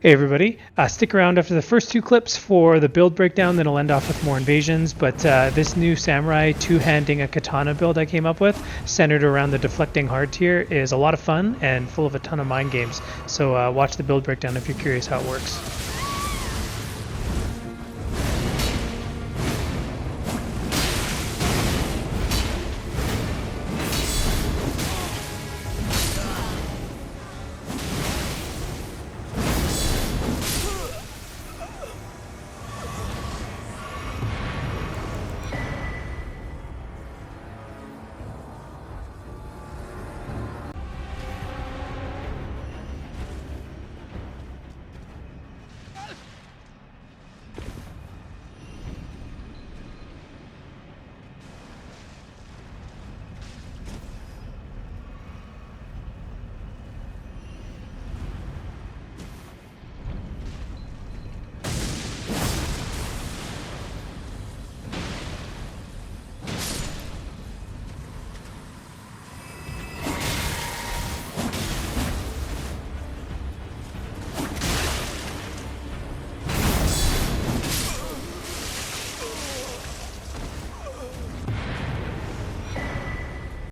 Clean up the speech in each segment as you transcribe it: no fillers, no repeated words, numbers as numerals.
Hey everybody, stick around after the first two clips for the build breakdown, then I'll end off with more invasions, but this new samurai two-handing a katana build I came up with, centered around the deflecting hard tier, is a lot of fun and full of a ton of mind games, so watch the build breakdown if you're curious how it works.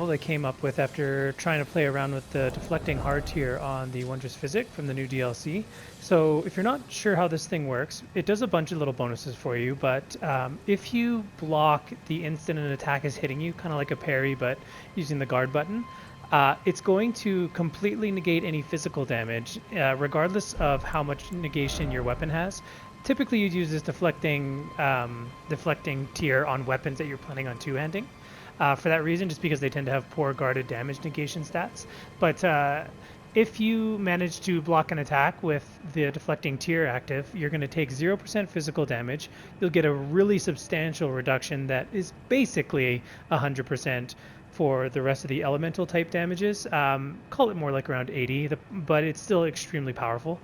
I came up with after trying to play around with the deflecting hard tier on the Wondrous Physic from the new DLC. So if you're not sure how this thing works, it does a bunch of little bonuses for you, but if you block the instant an attack is hitting you, kind of like a parry but using the guard button, it's going to completely negate any physical damage, regardless of how much negation your weapon has. Typically you'd use this deflecting tier on weapons that you're planning on two-handing. For that reason, just because they tend to have poor guarded damage negation stats. But if you manage to block an attack with the deflecting tier active, you're going to take 0% physical damage. You'll get a really substantial reduction that is basically 100% for the rest of the elemental type damages. Call it more like around 80, but it's still extremely powerful.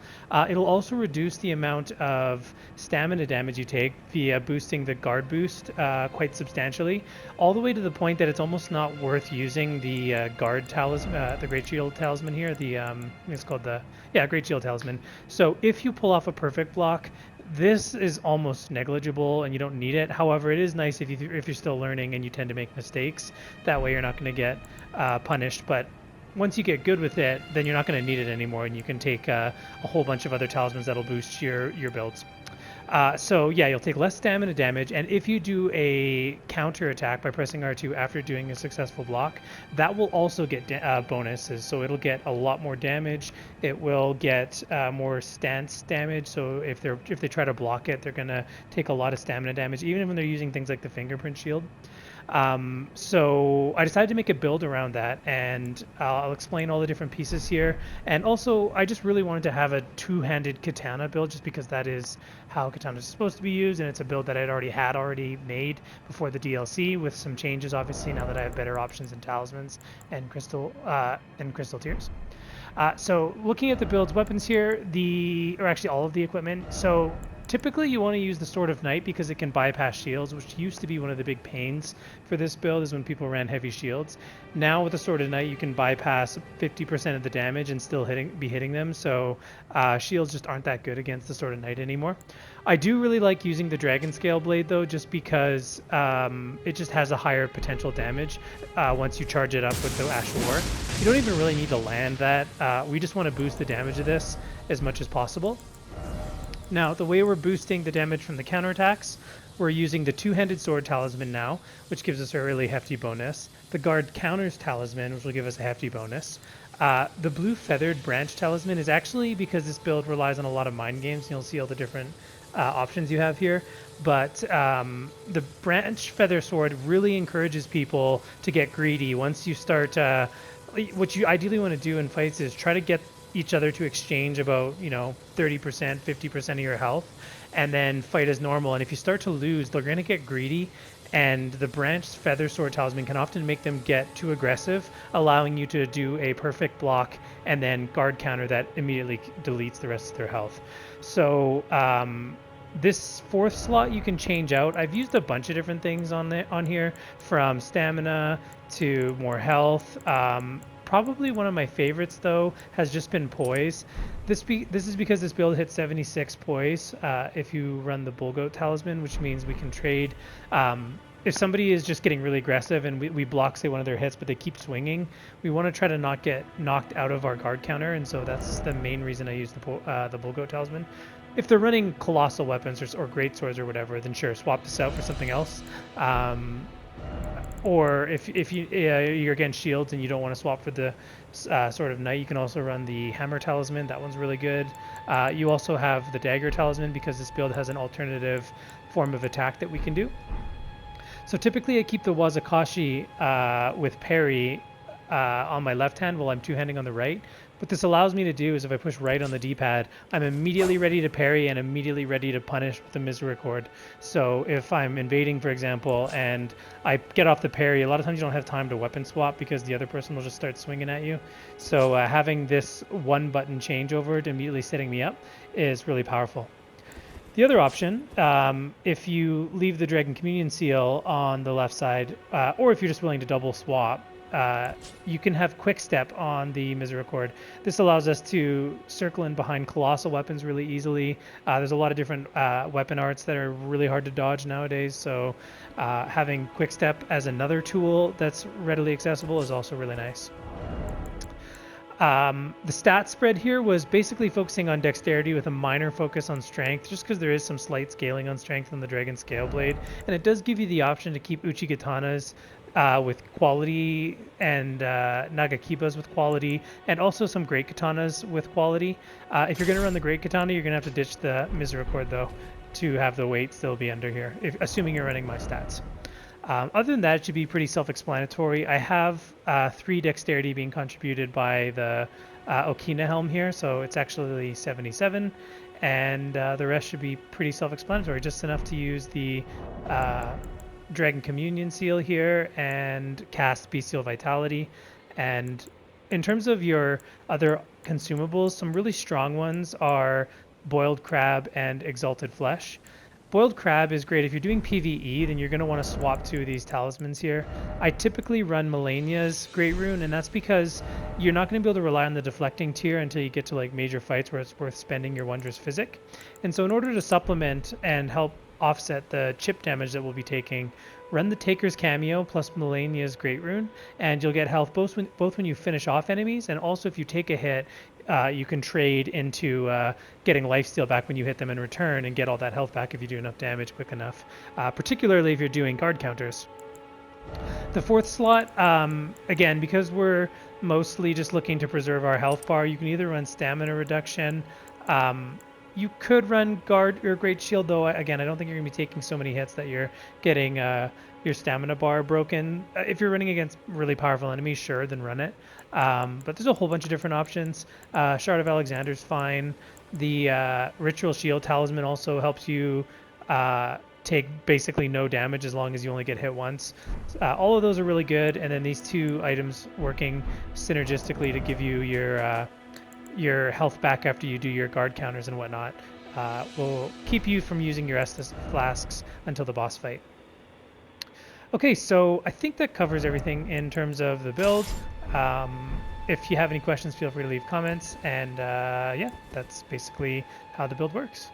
It'll also reduce the amount of stamina damage you take via boosting the guard boost quite substantially, all the way to the point that it's almost not worth using the guard talisman, the Great Shield talisman here. It's called the Great Shield talisman. So if you pull off a perfect block, this is almost negligible and you don't need it. However, it is nice if you're still learning and you tend to make mistakes. That way you're not going to get punished. But once you get good with it, then you're not going to need it anymore, and you can take a whole bunch of other talismans that'll boost your builds. So yeah, you'll take less stamina damage, and if you do a counter attack by pressing R2 after doing a successful block, that will also get bonuses. So it'll get a lot more damage. It will get more stance damage. So if they try to block it, they're gonna take a lot of stamina damage, even when they're using things like the fingerprint shield. So I decided to make a build around that, and I'll explain all the different pieces here. And also, I just really wanted to have a two-handed katana build, just because that is how katana is supposed to be used, and it's a build that I'd already made before the DLC, with some changes, obviously, now that I have better options in talismans and crystal tiers. So looking at the build's weapons here, or actually all of the equipment. So typically you want to use the Sword of Night because it can bypass shields, which used to be one of the big pains for this build, is when people ran heavy shields. Now with the Sword of Night you can bypass 50% of the damage and still be hitting them, so shields just aren't that good against the Sword of Night anymore. I do really like using the Dragon Scale Blade though, just because it just has a higher potential damage once you charge it up with the Ash of War. You don't even really need to land that. We just want to boost the damage of this as much as possible. Now, the way we're boosting the damage from the counterattacks, we're using the two-handed sword talisman now, which gives us a really hefty bonus. The guard counters talisman, which will give us a hefty bonus. The blue feathered branch talisman is actually, because this build relies on a lot of mind games, and you'll see all the different options you have here, but the branch feather sword really encourages people to get greedy. Once you start, what you ideally want to do in fights is try to get each other to exchange about 30%, 50% of your health, and then fight as normal. And if you start to lose, they're going to get greedy, and the branched feather sword talisman can often make them get too aggressive, allowing you to do a perfect block and then guard counter that immediately deletes the rest of their health. So this fourth slot you can change out. I've used a bunch of different things on here, from stamina to more health. Probably one of my favorites though has just been poise. This is because this build hits 76 poise if you run the bull goat talisman, which means we can trade. If somebody is just getting really aggressive and we block, say, one of their hits, but they keep swinging, we want to try to not get knocked out of our guard counter, and so that's the main reason I use the bull goat talisman. If they're running colossal weapons or great swords or whatever, then sure, swap this out for something else. Or if you're against shields and you don't want to swap for the Sword of Knight, you can also run the hammer talisman. That one's really good. You also have the dagger talisman because this build has an alternative form of attack that we can do. So typically I keep the Wazakashi with parry on my left hand while I'm two-handing on the right. What this allows me to do is if I push right on the D-pad, I'm immediately ready to parry and immediately ready to punish with the misericord. So if I'm invading, for example, and I get off the parry, a lot of times you don't have time to weapon swap because the other person will just start swinging at you. So having this one button changeover to immediately setting me up is really powerful. The other option, if you leave the Dragon Communion Seal on the left side, or if you're just willing to double swap, you can have quick step on the misericord. This allows us to circle in behind colossal weapons really easily. There's a lot of different weapon arts that are really hard to dodge nowadays, so having quick step as another tool that's readily accessible is also really nice. The stat spread here was basically focusing on dexterity with a minor focus on strength, just because there is some slight scaling on strength on the Dragon Scale Blade, and it does give you the option to keep Uchikatanas with quality and Nagakibas with quality, and also some great katanas with quality. If you're going to run the great katana, you're going to have to ditch the misericord though to have the weight still be under here, assuming you're running my stats. Other than that, it should be pretty self-explanatory. I have 3 dexterity being contributed by the Okina helm here, so it's actually 77, and the rest should be pretty self-explanatory, just enough to use the Dragon Communion Seal here and cast Bestial Vitality. And in terms of your other consumables, some really strong ones are Boiled Crab and Exalted Flesh. Boiled Crab is great if you're doing PvE, then you're going to want to swap 2 of these talismans here. I typically run Melania's Great Rune, and that's because you're not going to be able to rely on the deflecting tier until you get to like major fights where it's worth spending your Wondrous Physic. And so in order to supplement and help offset the chip damage that we'll be taking, run the Taker's Cameo plus Melania's Great Rune, and you'll get health both when you finish off enemies, and also if you take a hit, you can trade into getting lifesteal back when you hit them in return and get all that health back if you do enough damage quick enough, particularly if you're doing guard counters. The 4th slot, again, because we're mostly just looking to preserve our health bar, you can either run Stamina Reduction. You could run Guard or Great Shield, though, again, I don't think you're going to be taking so many hits that you're getting your stamina bar broken. If you're running against really powerful enemies, sure, then run it. But there's a whole bunch of different options. Shard of Alexander's fine. The Ritual Shield Talisman also helps you take basically no damage as long as you only get hit once. All of those are really good, and then these 2 items working synergistically to give you your health back after you do your guard counters and whatnot will keep you from using your Estus flasks until the boss fight. Okay, so I think that covers everything in terms of the build. If you have any questions, feel free to leave comments, and yeah, that's basically how the build works.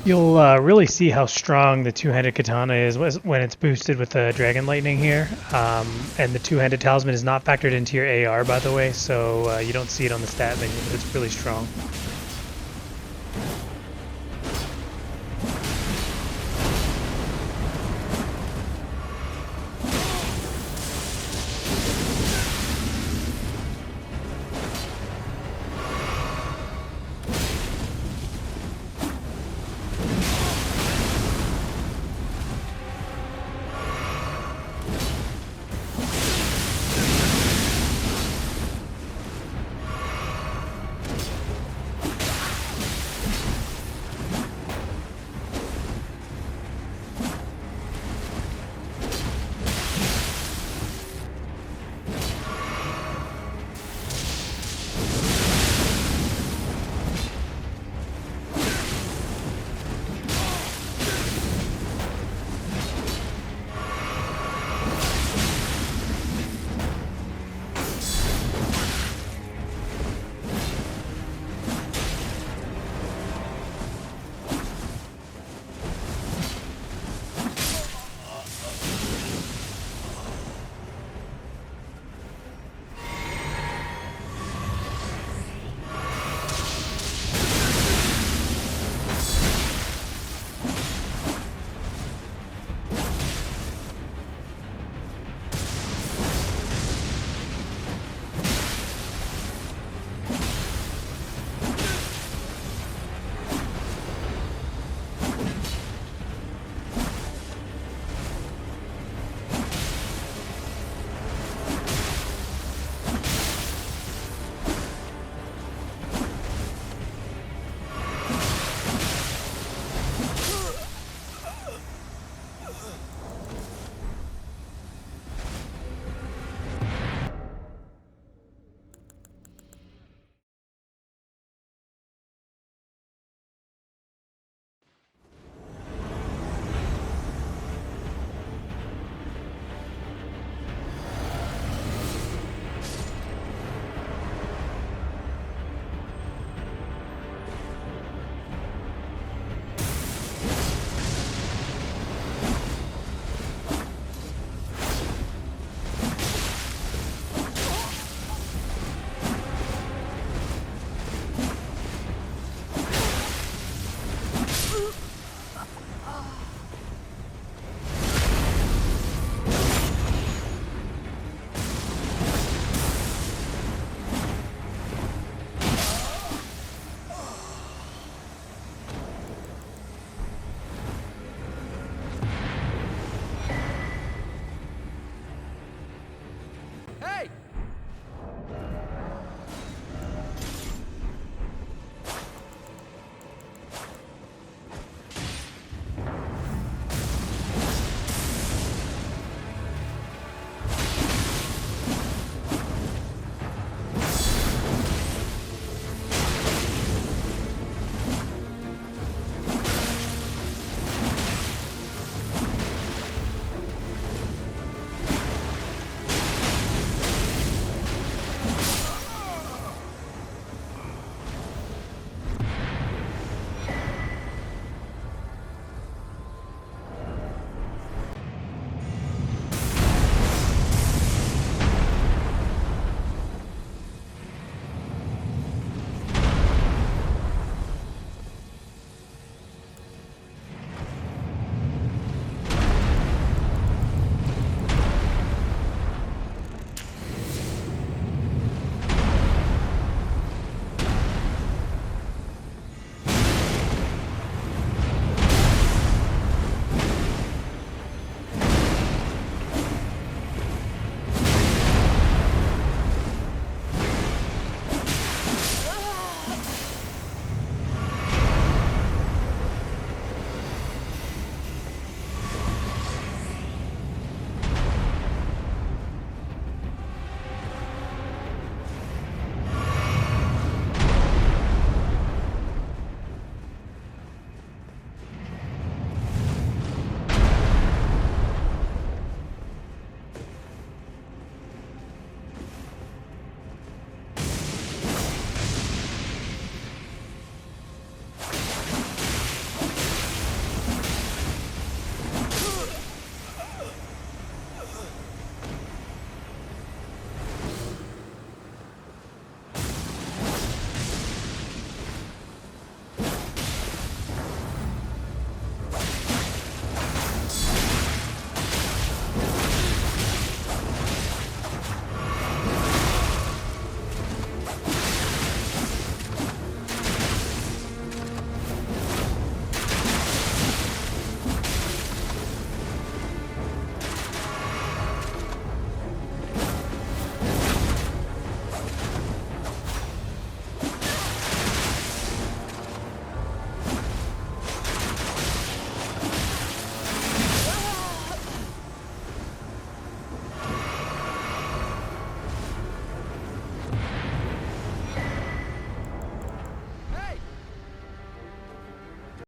You'll really see how strong the two-handed katana is when it's boosted with the Dragon Lightning here. And the two-handed talisman is not factored into your AR, by the way, so you don't see it on the stat menu, but it's really strong.